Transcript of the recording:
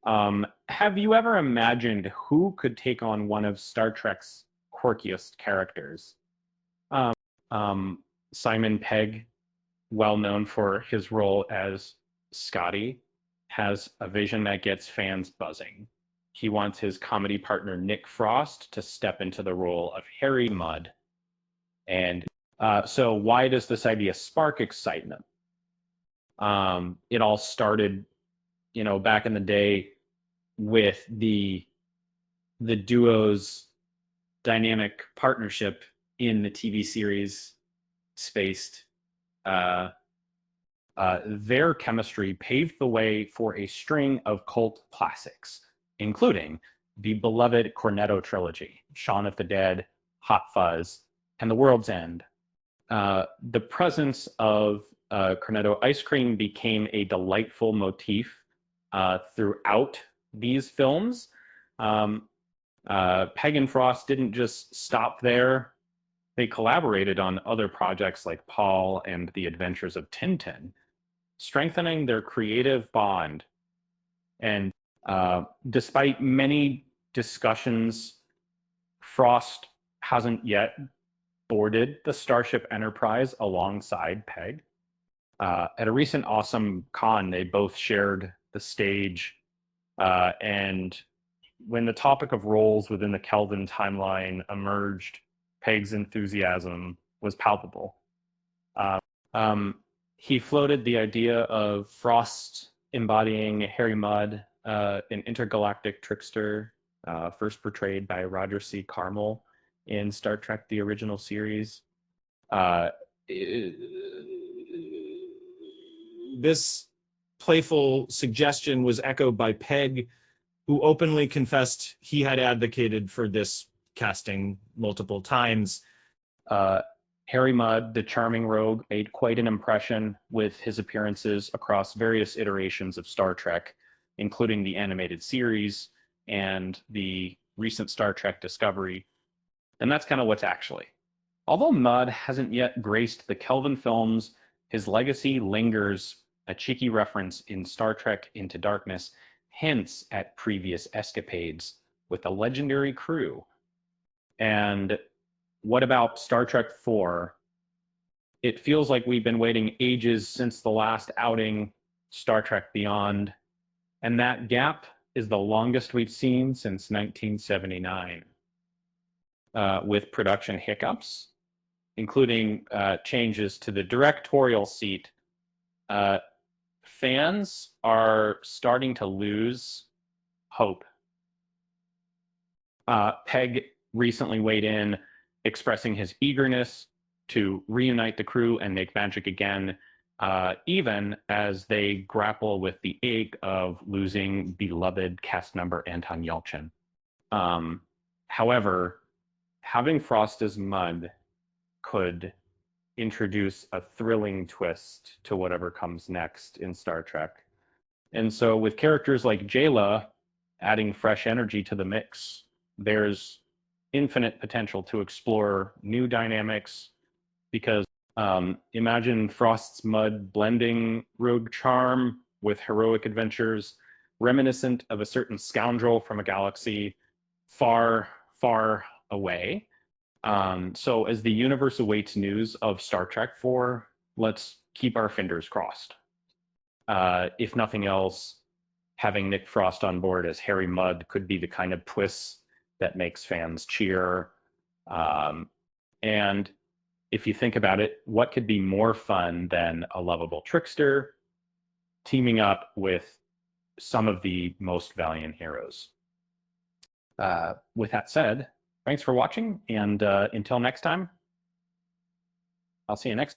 Have you ever imagined who could take on one of Star Trek's quirkiest characters? Um, um, Simon Pegg, well known for his role as Scotty, has a vision that gets fans buzzing. He wants his comedy partner Nick Frost to step into the role of Harry Mudd. And so, why does this idea spark excitement? It all started, back in the day with the duo's dynamic partnership in the TV series Spaced. Uh, their chemistry paved the way for a string of cult classics, including the beloved Cornetto trilogy, Shaun of the Dead, Hot Fuzz, and The World's End. The presence of Cornetto ice cream became a delightful motif throughout these films. Um, Pegg and Frost didn't just stop there. They collaborated on other projects like Paul and the Adventures of Tintin, strengthening their creative bond. And despite many discussions, Frost hasn't yet boarded the Starship Enterprise alongside Pegg. At a recent Awesome Con, they both shared the stage. And when the topic of roles within the Kelvin timeline emerged, Pegg's enthusiasm was palpable. Uh, um, he floated the idea of Frost embodying Harry Mudd, an intergalactic trickster, first portrayed by Roger C. Carmel in Star Trek: The Original Series. Uh, This playful suggestion was echoed by Pegg, who openly confessed he had advocated for this casting multiple times. uh, Harry Mudd, the charming rogue, made quite an impression with his appearances across various iterations of Star Trek, including the animated series and the recent Star Trek Discovery. And that's kind of what's actually. Although Mudd hasn't yet graced the Kelvin films, his legacy lingers. A cheeky reference in Star Trek Into Darkness hints at previous escapades with the legendary crew. And what about Star Trek 4? It feels like we've been waiting ages since the last outing, Star Trek Beyond, and that gap is the longest we've seen since 1979, with production hiccups, including changes to the directorial seat. Uh, Fans are starting to lose hope. Pegg recently weighed in, expressing his eagerness to reunite the crew and make magic again, even as they grapple with the ache of losing beloved cast member Anton Yelchin. However, having Frost as Mudd could introduce a thrilling twist to whatever comes next in Star Trek. And so, with characters like Jayla adding fresh energy to the mix, there's infinite potential to explore new dynamics because imagine Frost's Mudd blending rogue charm with heroic adventures, reminiscent of a certain scoundrel from a galaxy far, far away. So, as the universe awaits news of Star Trek 4, let's keep our fingers crossed. If nothing else, having Nick Frost on board as Harry Mudd could be the kind of twist that makes fans cheer. And if you think about it, what could be more fun than a lovable trickster teaming up with some of the most valiant heroes? With that said, thanks for watching, and until next time, I'll see you next